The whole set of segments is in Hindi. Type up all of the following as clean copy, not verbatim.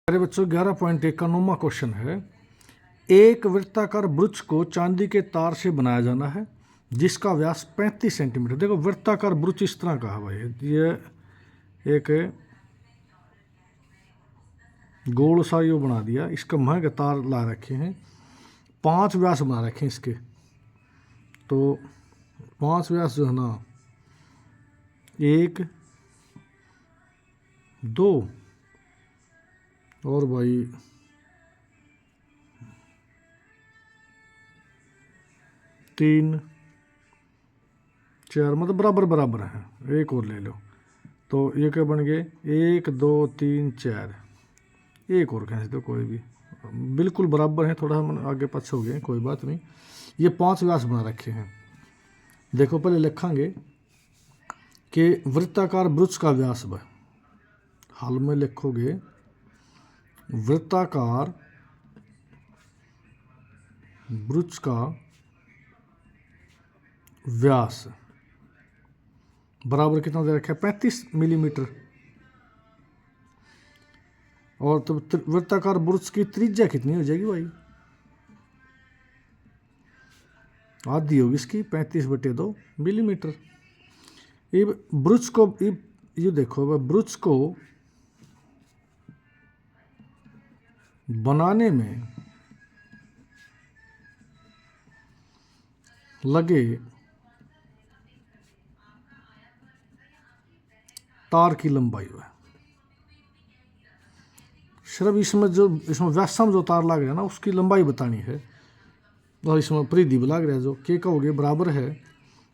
अरे बच्चों 11.1 का 9वां क्वेश्चन है। एक वृत्ताकार वृक्ष को चांदी के तार से बनाया जाना है जिसका व्यास 35 सेंटीमीटर। देखो वृत्ताकार वृक्ष इस तरह का है भाई, ये एक गोल सा यो बना दिया, इसका महंगे तार ला रखे हैं, 5 व्यास बना रखे हैं इसके। तो 5 व्यास जो है ना, 1 2 और भाई 3 4, मतलब बराबर बराबर है। एक और ले लो तो ये क्या बन गए, 1 2 3 4, एक और खींच दो, कोई भी बिल्कुल बराबर है, थोड़ा हम आगे पीछे हो गए, कोई बात नहीं। ये 5 व्यास बना रखे हैं। देखो पहले लिखेंगे कि वृत्ताकार वृक्ष का व्यास है, हाल में लिखोगे वृत्ताकार वृक्ष का व्यास बराबर कितना दे रखा है, 35 मिलीमीटर। और तो वृत्ताकार वृक्ष की त्रिज्या कितनी हो जाएगी भाई, आधी होगी इसकी, 35/2 मिलीमीटर। ये वृक्ष को ये देखो, वृक्ष को बनाने में लगे तार की लंबाई है, सिर्फ इसमें व्यासम जो तार लग रहा है ना उसकी लंबाई बतानी है। और इसमें परिधि भी लग रहा है जो के कहोगे बराबर है,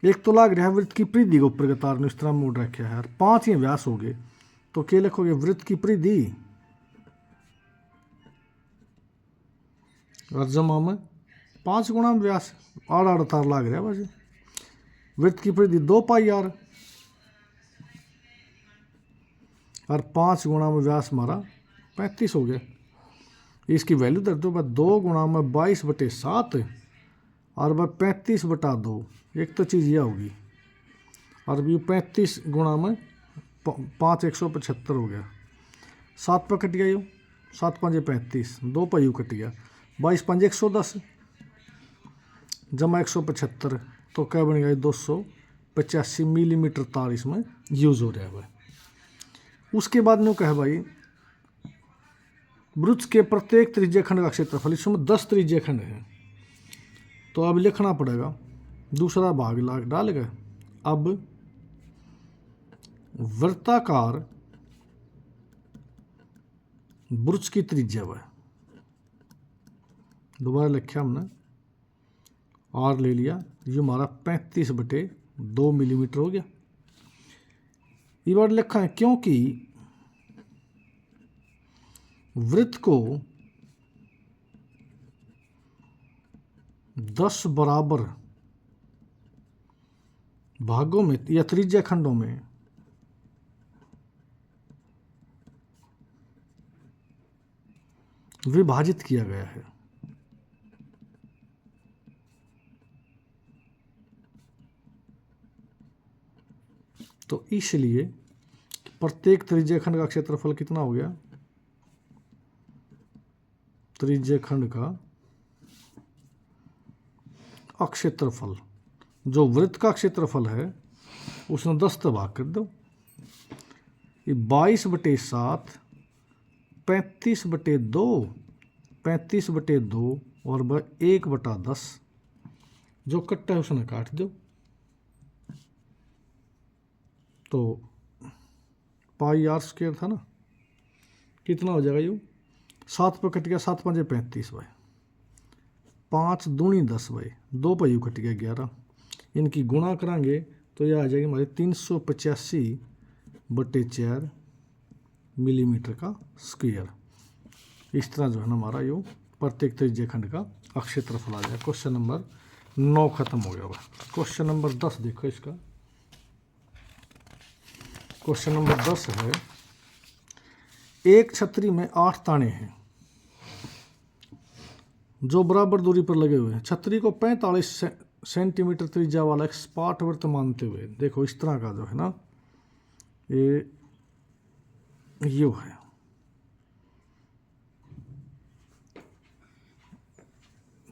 एक तो लग रहा है वृत्त की परिधि के ऊपर के तार ने इस तरह मोड़ रखा है, 5 ही व्यास हो गए तो क्या लिखोगे, वृत्त की परिधि और जमा में 5 गुणा में व्यास, आड़ तार लग रहा है बस। वृत्त की परिधि 2 पाई r और 5 गुणा में व्यास हमारा 35 हो गया। इसकी वैल्यू दर दो, 2 गुणा में 22/7 और 35/2, एक तो चीज़ यह होगी। और भी 35 गुणा में 5 175 हो गया, 7 पर कट गया, यू 7 5 35, 2 पर यू कट गया, 22 5 110 जमा 175, तो क्या बन गया, 285 मिलीमीटर तार इसमें यूज हो रहा है भाई। उसके बाद में कहा भाई वृक्ष के प्रत्येक त्रिज्या खंड का क्षेत्रफल, इसमें 10 त्रिज्या खंड है, तो अब लिखना पड़ेगा दूसरा भाग डालेगा। अब वृत्ताकार वृक्ष की त्रिज्या वह, दोबारा लिखा हमने, आर ले लिया, ये हमारा 35/2 मिलीमीटर हो गया। ये बार लिखा है क्योंकि वृत्त को 10 बराबर भागों में या त्रिज्या खंडों में विभाजित किया गया है। तो इसलिए प्रत्येक त्रिज्या खंड का क्षेत्रफल कितना हो गया, त्रिज्या खंड का क्षेत्रफल, जो वृत्त का क्षेत्रफल है उसने 10 से भाग कर दो, ये 22/7 35/2 35/2 और 1/10 जो कट्टा है उसने काट दो, तो पाई r² था ना, कितना हो जाएगा, यू 7 पर कट गया, 7 5 35 भाई, 5 दूनी 10 भाई, 2 पर यू कट गया 11, इनकी गुणा करांगे तो यह आ जाएगी हमारी 385/4 मिलीमीटर का स्क्वायर। इस तरह जो है ना हमारा यो प्रत्येक त्रिज्या खंड का क्षेत्रफल आ जाएगा। क्वेश्चन नंबर 9 खत्म हो गया हुआ। क्वेश्चन नंबर 10 देखो इसका, क्वेश्चन नंबर 10 है, एक छतरी में 8 ताने हैं जो बराबर दूरी पर लगे हुए हैं। छतरी को 45 सेंटीमीटर त्रिज्या वाला एक सपाट वृत्त मानते हुए, देखो इस तरह का जो है ना, ये है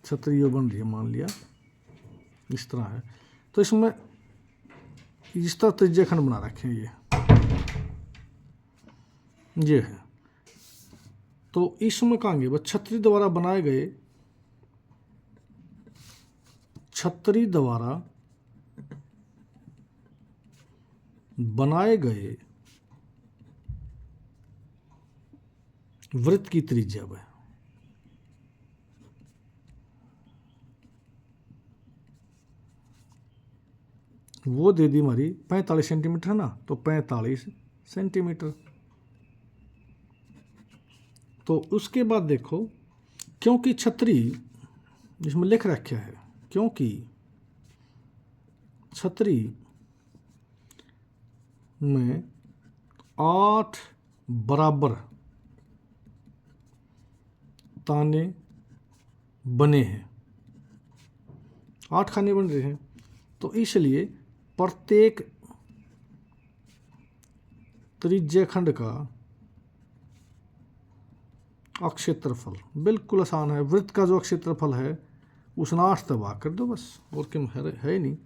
छतरी यो बन रही है, मान लिया इस तरह है। तो इसमें इस तरह त्रिज्या खंड बना रखे हैं, ये है। तो इसमें कहेंगे बस छतरी द्वारा बनाए गए, छतरी द्वारा बनाए गए वृत्त की त्रिज्या वह, वो दे दी हमारी 45 सेंटीमीटर है ना, तो 45 सेंटीमीटर। तो उसके बाद देखो, क्योंकि छतरी जिसमें लिख रखा है, क्योंकि छतरी में 8 बराबर ताने बने हैं, 8 खाने बन रहे हैं, तो इसलिए प्रत्येक त्रिज्या खंड का अक्षेत्रफल बिल्कुल आसान है। वृत्त का जो अक्षेत्रफल है उसने 8 से भाग कर दो बस, और क्या है ही नहीं।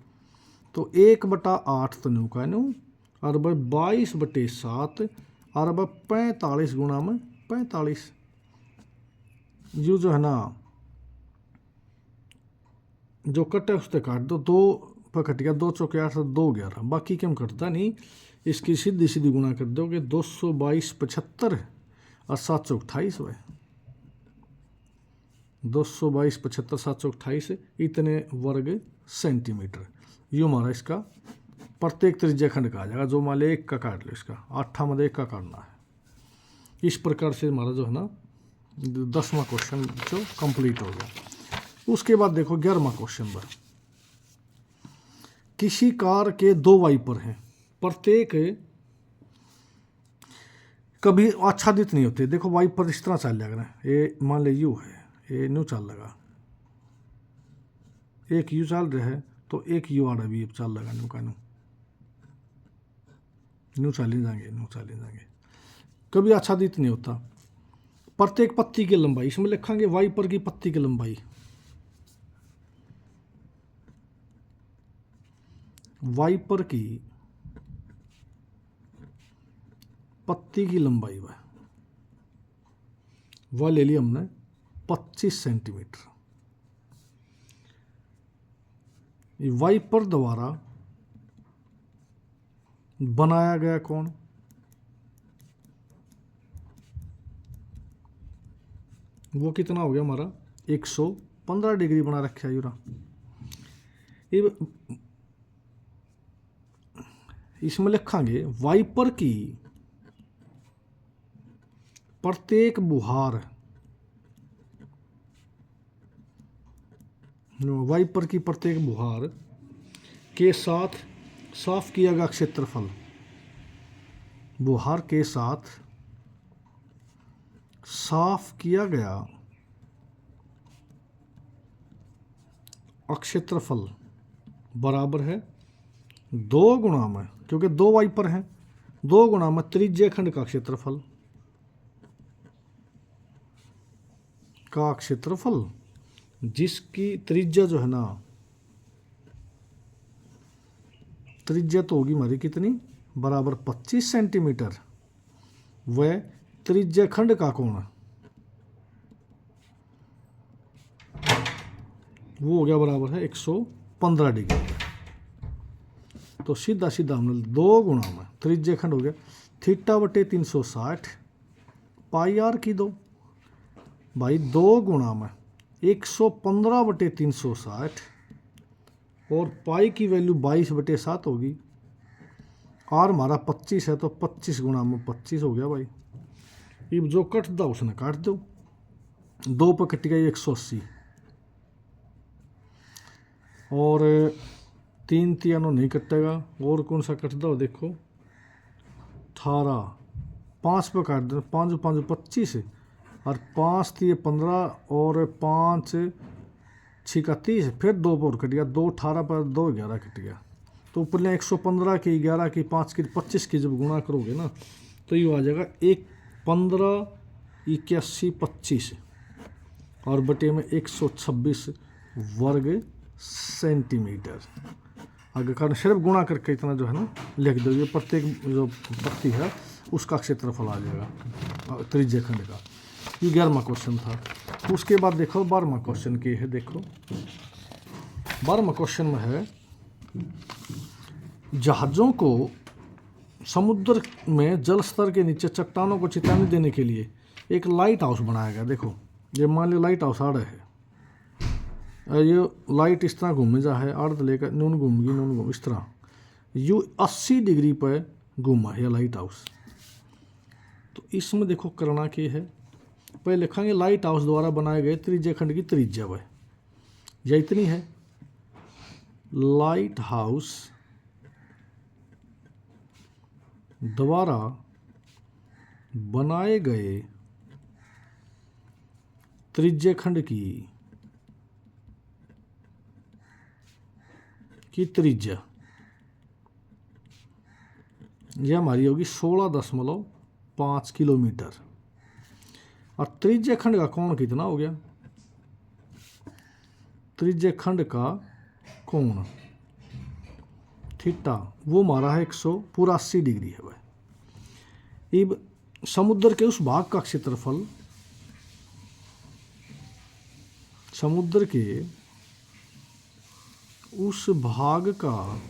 तो 1/8 तो न्यू का न्यू, और 22/7 और 45 गुणा में 45। यू जो है ना, जो कट है उससे काट दो, 2 पर कट गया, 2 चौके 8 से 2 11, बाकी क्यों कटता नहीं, इसकी सीधी सीधी गुणा कर दोगे, 222 75 और 7 चौक 28 हुए, 222 75 7 चौक 28 इतने वर्ग सेंटीमीटर। यूँ हमारा इसका प्रत्येक त्रिज्या खंड का आ जाएगा। जो मान लिया 1 का काट लो, इसका 8 में 1 का काटना है। इस प्रकार से हमारा जो है ना 10वां क्वेश्चन जो कंप्लीट हो गया। उसके बाद देखो 11वां क्वेश्चन पर, किसी कार के 2 वाइपर हैं, प्रत्येक कभी आच्छादित नहीं होते। देखो वाइपर इस तरह चल जाएगा ना, ये मान ले यू है, ये न्यू चल लगा, एक यू चल रहा है तो एक यू आड़ा भी चल लगा, न्यू का न्यू चले जाएंगे, कभी आच्छादित नहीं होता। प्रत्येक पत्ती की लंबाई, इसमें लिखेंगे वाइपर की पत्ती की लंबाई, वाइपर की पत्ती की लंबाई वह ले ली हमने 25 सेंटीमीटर। वाइपर द्वारा बनाया गया कोण, वो कितना हो गया हमारा 115 डिग्री बना रखा है यूरा। इसमें लिखेंगे वाइपर की प्रत्येक बुहार, वाइपर की प्रत्येक बुहार के साथ साफ किया गया क्षेत्रफल, बुहार के साथ साफ किया गया अक्षेत्रफल बराबर है 2 गुणा में, क्योंकि 2 वाइपर हैं, 2 गुणा में त्रिज्या खंड का क्षेत्रफल, जिसकी त्रिज्या जो है ना, त्रिज्या तो होगी हमारी कितनी, बराबर 25 सेंटीमीटर, वह त्रिज्या खंड का कोण वो हो गया बराबर है 115 डिग्री। तो सीधा सीधा हमने 2 गुणा में त्रिज्या खंड हो गया θ/360 पाई आर की 2 भाई, 2 गुणा में 115/360 और पाई की वैल्यू 22/7 होगी, आर हमारा 25 है तो 25 गुणा में 25 हो गया भाई। ये जो कट दो उसने काट दो, 2 पर कट गई 180 और 3 तियानो नहीं कटेगा, और कौन सा कट दो देखो 18, 5 पर काट दो, 5 5 25 और 5 3 15 और 5 6 30, फिर 2 पर कट गया, 2 18 पर 2 11 कट गया। तो ऊपर 115 की 11 की 5 की 25 की जब गुणा करोगे ना तो ये आ जाएगा 1 15 81 25, और बटे में 126 वर्ग सेंटीमीटर। आगे कारण सिर्फ गुणा करके इतना जो है ना लिख दो, ये प्रत्येक जो पत्ती है उसका क्षेत्रफल आ जाएगा त्रिज्य खंड का। ये 11वां क्वेश्चन था। उसके बाद देखो 12वां क्वेश्चन के है। देखो 12वां क्वेश्चन में है जहाज़ों को समुद्र में जल स्तर के नीचे चट्टानों को चेतावनी देने के लिए एक लाइट हाउस बनाया गया। देखो ये मान लो लाइट हाउस आड़ है, ये लाइट इस तरह घूमे जा है, अर्ध लेकर नून घूमेगी, नून घूम इस तरह यू 80 डिग्री पर घूमा है लाइट हाउस। तो इसमें देखो करना क्या है, पहले लिखेंगे लाइट हाउस द्वारा बनाए गए त्रिज्य खंड की त्रिज्या वह यह इतनी है। लाइट हाउस द्वारा बनाए गए त्रिज्य खंड की त्रिज्या यह हमारी होगी 16.5 किलोमीटर। और त्रिज्य खंड का कोण कितना हो गया, त्रिज्य खंड का कोण थीटा वो हमारा है 180 डिग्री है भाई। अब समुद्र के उस भाग का क्षेत्रफल, समुद्र के उस भाग का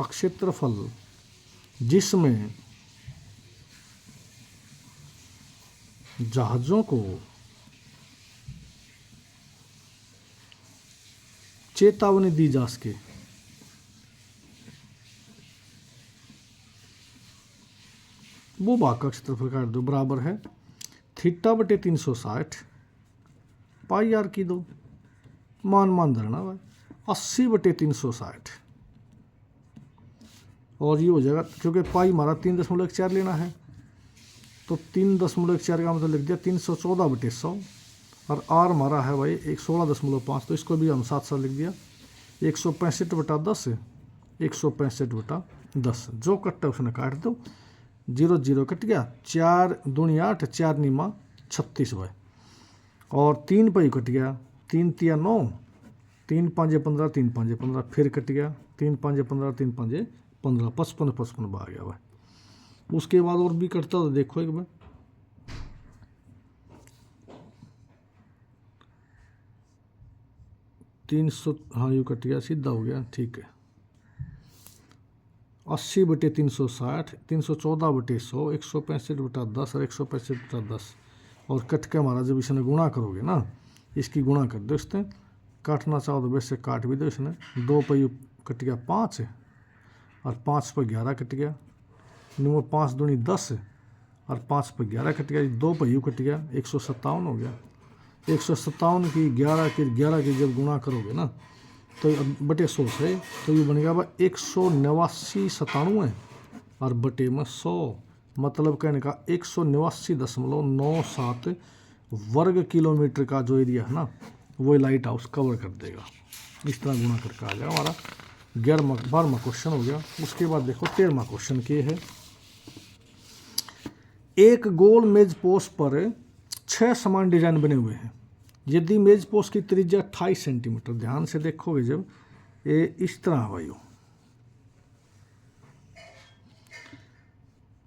क्षेत्रफल जिसमें जहाज़ों को चेतावनी दी जा सके, वो भाग का क्षेत्रफल काट दो, बराबर है थीटा बटे 360 पाई आर की दो, मान धरना भाई 80 बटे 360। और ये हो जाएगा क्योंकि पाई हमारा 3.4 लेना है, तो 3.4 का मतलब लिख दिया 314 बटे 100। और आर हमारा है भाई 16.5, तो इसको भी हम साथ साथ लिख दिया 165 बटा 10, 165 बटा 10। जो कट्टा उसने काट दो, 0 0 कट गया, 4 दूनी 8, 4 नीमा 36 भाई। और 3 पर कट गया, 3 तिया 9, 3 5 15, 3 5 15 फिर कट गया, 3 5 15, 3 5 15, 55 55 आ गया भाई। उसके बाद और भी कटता तो देखो एक बार, तीन सौ, हाँ यू कट गया, सीधा हो गया, ठीक है। 80 बटे 360, 314 बटे 100, 165 बटा 10 और 165 बटा 10। और कट के हमारा जब इसने गुणा करोगे ना, इसकी गुणा कर दो, इसने काटना चाहो तो वैसे काट भी दो। इसने 2 पर यू कट गया 5 और 5 पर 11 कट गया, 9 5 दूनी 10 और 5 पर 11 कट गया, 2 पर यू कट गया, 157 हो गया। 157 की 11 की जब गुणा करोगे ना तो बटे 100 से, तो ये बन गया भाई 189 97 और बटे में 100, मतलब कहने का 189.97 वर्ग किलोमीटर का जो एरिया है ना वो लाइट हाउस कवर कर देगा। इस तरह गुणा करके आ जाएगा हमारा 12वां क्वेश्चन हो गया। उसके बाद देखो 13वां क्वेश्चन के है, एक गोल मेज पोस्ट पर 6 समान डिजाइन बने हुए हैं। यदि मेज पोस्ट की त्रिज्या 28 सेंटीमीटर, ध्यान से देखोगे जब ये इस तरह भाई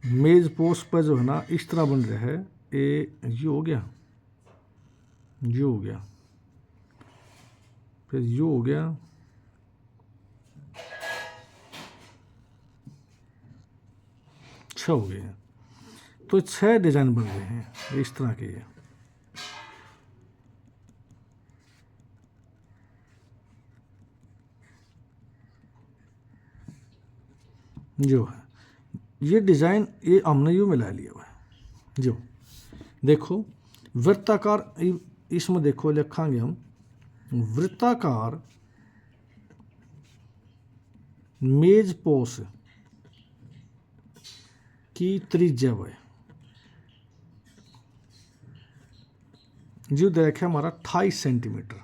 मेज पोस्ट पर जो है ना इस तरह बन रहा है, ये हो गया, हो गया, फिर हो गया, छः हो गए हैं। तो 6 डिजाइन बन रहे हैं इस तरह के। जो है ये डिज़ाइन ये हमने यू मिला लिया हुआ है। जो देखो वृत्ताकार, इसमें देखो लिखांगे हम वृत्ताकार मेज पोस की त्रिज्या है जो देखा हमारा 28 सेंटीमीटर,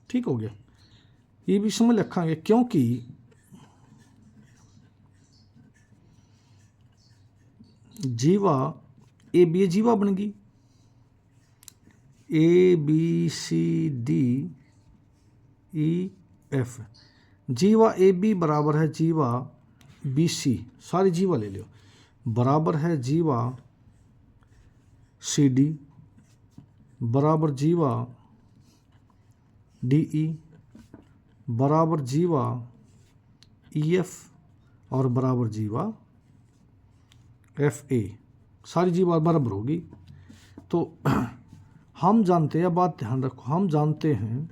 ठीक हो गया। ये भी इसमें लिखांगे क्योंकि जीवा ए बी जीवा बन गई, ABCDEF, जीवा AB बराबर है जीवा BC, सारी जीवा ले लो, बराबर है जीवा CD बराबर जीवा DE बराबर जीवा EF और बराबर जीवा FA, सारी जीवा बराबर होगी। तो हम जानते हैं, बात ध्यान रखो, हम जानते हैं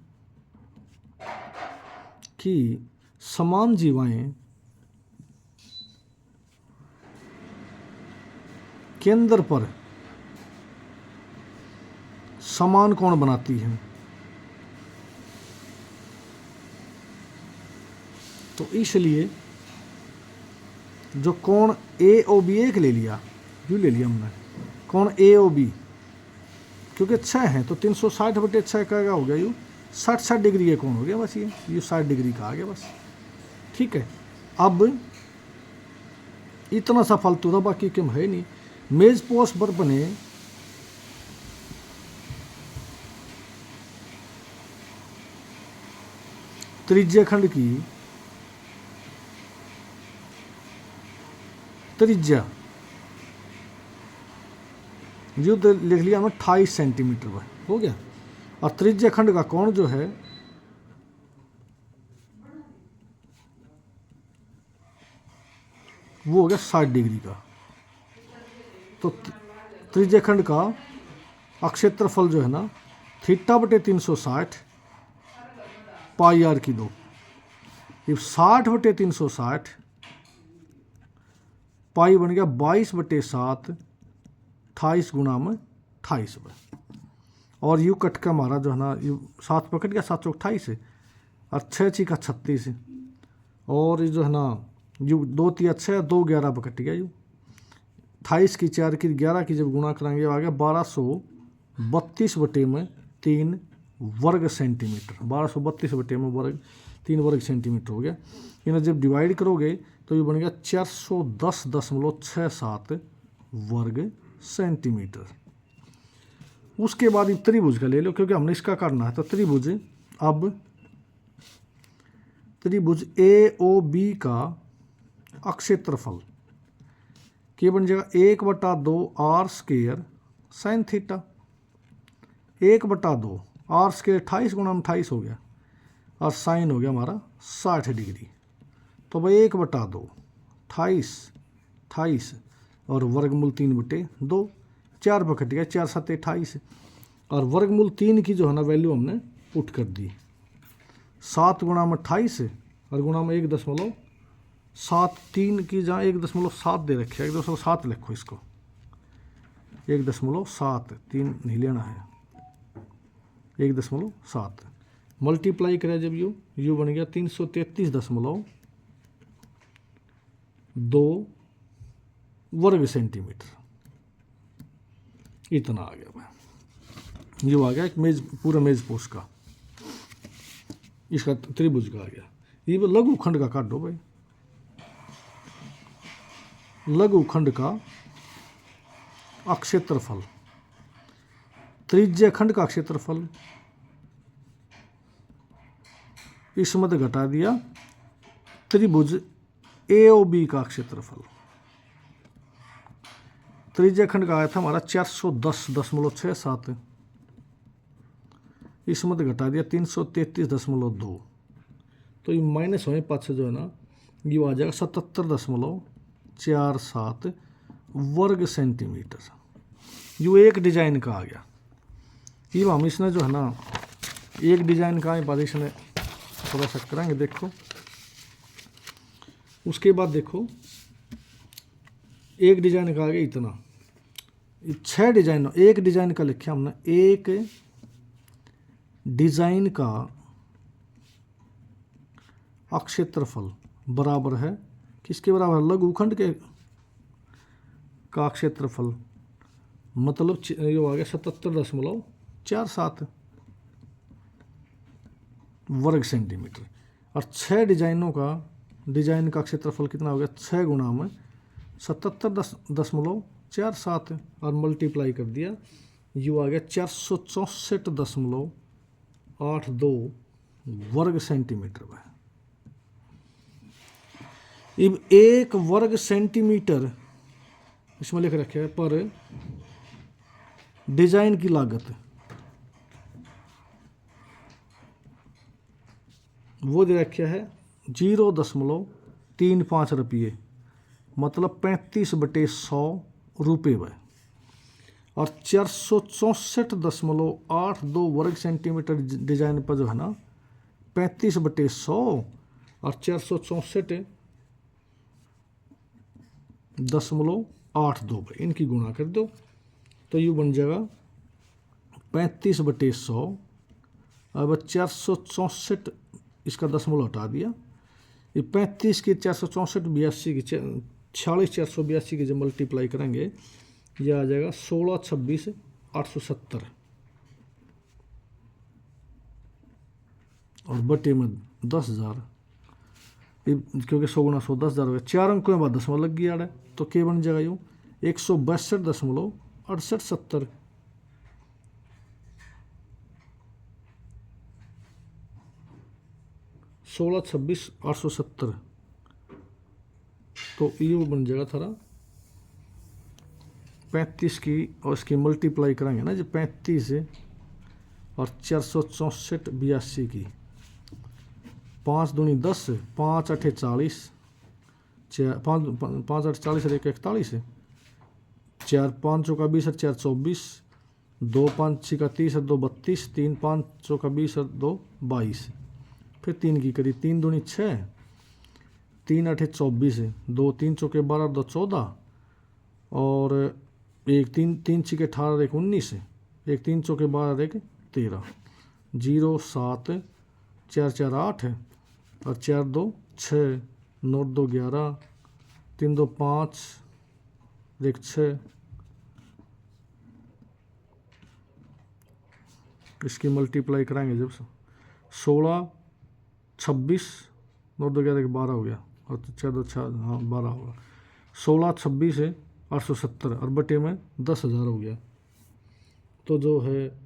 कि समान जीवाएं केंद्र पर समान कोण बनाती हैं। तो इसलिए जो कोण AOB एक ले लिया, यूँ ले लिया हमने कोण AOB, क्योंकि 6 है तो 360/6 का हो गया, यूँ 60 डिग्री का कोण हो गया बस, ये 60 डिग्री का आ गया बस, ठीक है। अब इतना सा फालतू था, बाकी क्यों है नहीं। मेज पोस्ट पर बने त्रिज्या खंड की त्रिज्या जो तो लिख लिया हमें 28 सेंटीमीटर पर, हो गया। और त्रिज्या खंड का कोण जो है वो हो गया 60 डिग्री का। तो त्रिज्या खंड का अक्षेत्रफल जो है ना, θ/360 πr की 2, 60/360 पाई बन गया 22/7, 28 गुणा में 28 में। और यू कट का हमारा जो है ना, यू 7 पकड़ गया, 7 चौक 28 है, और 6 × 36 है, और ये जो है ना यू 2 × 6 2 11 पकड़ गया, यू 28 की 4 की 11 की जब गुणा कराएंगे आ गया 1232/3 वर्ग सेंटीमीटर, 1232/3 वर्ग सेंटीमीटर हो गया। इन्हें जब डिवाइड करोगे तो ये बन गया 410.67 वर्ग सेंटीमीटर। उसके बाद ये त्रिभुज का ले लो, क्योंकि हमने इसका करना है। तो त्रिभुज, अब त्रिभुज AOB का अक्षेत्रफल के बन जाएगा 1/2 r² sin θ, 1/2 r² 28 × 28 हो गया, और साइन हो गया हमारा 60 डिग्री। तो भाई 1/2 28 और वर्गमूल 3/2, 4 पकड़ गया, 4 × 7 28, और वर्गमूल 3 की जो है ना वैल्यू हमने पुट कर दी, 7 × 28 और गुणा में 1.7, 3 की जहाँ 1.7 दे रखे, 1.7 लिखो इसको, 1.7, 3 नहीं लेना है, 1.7 मल्टीप्लाई करें जब यू बन गया 333.2 वर्ग सेंटीमीटर, इतना आ गया भाई। ये आ गया एक मेज, पूरा मेज पोस्ट का, इसका त्रिभुज का आ गया। ये लघु खंड का काट दो भाई, लघु खंड का अक्षेत्रफल, त्रिज्या खंड का क्षेत्रफल, इसमें तो घटा दिया त्रिभुज AOB का क्षेत्रफल। त्रिज्या खंड का आया था हमारा 410.67, इसमें तो घटा दिया 333.2, तो ये माइनस होने पाँच से जो है ना, ये आ जाएगा 77.47 वर्ग सेंटीमीटर। ये एक डिजाइन का आ गया। ये हम इसने जो है ना एक डिजाइन का है, बाद इसने थोड़ा सा करेंगे, देखो उसके बाद देखो एक डिजाइन का आ गया इतना, 6 डिजाइन, एक डिजाइन का लिखा हमने, एक डिजाइन का अक्षेत्रफल बराबर है किसके बराबर, लघुखंड के का क्षेत्रफल, मतलब ये आ गया 77.47 वर्ग सेंटीमीटर। और 6 डिजाइनों का डिजाइन का क्षेत्रफल कितना हो गया, 6 गुणा में 77.47 और मल्टीप्लाई कर दिया यू आ गया 464.82 वर्ग सेंटीमीटर में। अब 1 वर्ग सेंटीमीटर इसमें लिख रखे है पर डिजाइन की लागत वो दे रखा है 0.35 रुपये, मतलब 35/100 रुपये में। और 464.82 वर्ग सेंटीमीटर डिजाइन पर जो है ना 35/100 और 464.82 इनकी गुणा कर दो तो ये बन जाएगा 35/100। अब 464 इसका दशमलव हटा दिया, ये 35 की 464 82 की 46 482 की जब मल्टीप्लाई करेंगे यह आ जाएगा 1626,870 और बटे में 10,000, क्योंकि 100 गुणा 100 10,000 हो गया। 4 अंकों में बाद दशमलव लग गया है तो क्या बन जाएगा यूँ 162.6870। सोलह 26,870 तो ये बन जाएगा थारा 35 की और इसकी मल्टीप्लाई करेंगे ना जो 35 और 464.82 की 5 दूनी 10 5 8 40 5 8 40 और 1 41 4 5 का 20 और 4 24 2 5 6 का 30 और 2 32 3 5 का 20 और 2 22 फिर 3 की करी 3 दूनी 6 3 8 24 2 3 चौके 12 2 14 और 1 3 3 6 18 1 19 1 3 चौके 12 1 13 0 7 4 4 8 और 4 2 6 9 2 11 3 2 5 1 6 इसकी मल्टीप्लाई कराएंगे जब 16 26 9 2 11 12 हो गया और 4 2 6 हाँ 12 होगा 16 26 है 870 और बटे में 10,000 हो गया। तो जो है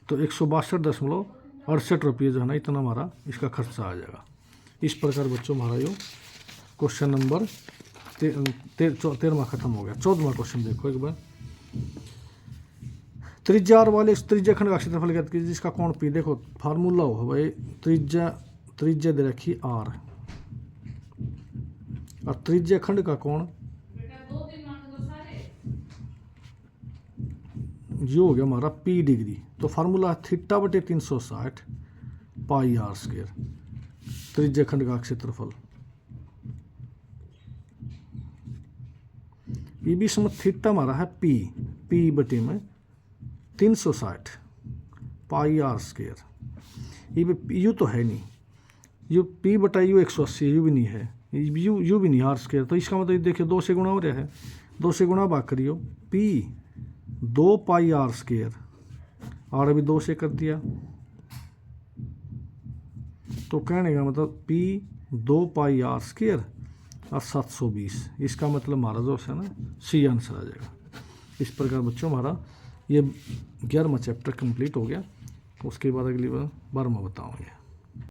तो 162.68 रुपये जो है ना इतना हमारा इसका खर्चा आ जाएगा। इस प्रकार बच्चों हमारा यो क्वेश्चन नंबर 13वां खत्म हो गया। 14वां क्वेश्चन देखो एक बार। त्रिज्या वाले त्रिज्या खंड का क्षेत्रफल ज्ञात कीजिए जिसका कोण पी। देखो फार्मूला हो भाई त्रिज्या दे रखी आर और त्रिज्या खंड का कोण ये हो गया हमारा पी डिग्री। तो फार्मूला θ/360 पाई आर स्क्वायर त्रिज्या खंड का क्षेत्रफल। ये भी इसमें थीटा हमारा है पी बटे में 360 पाई आर स्क्वायर। ये यू तो है नहीं, यू पी बटा यू 180 यू भी नहीं है, यू भी नहीं आर स्क्वायर। तो इसका मतलब देखिए 2 से गुणा हो रहा है, 2 से गुणा बात करियो पी 2 पाई आर स्क्वायर और अभी 2 से कर दिया तो कहने का मतलब पी 2 पाई आर स्क्वायर और 720। इसका मतलब हमारा जो है ना सी आंसर आ जाएगा। इस प्रकार बच्चों हमारा ये 11वां चैप्टर कंप्लीट हो गया। उसके बाद अगली बार 12वां बताऊँगे।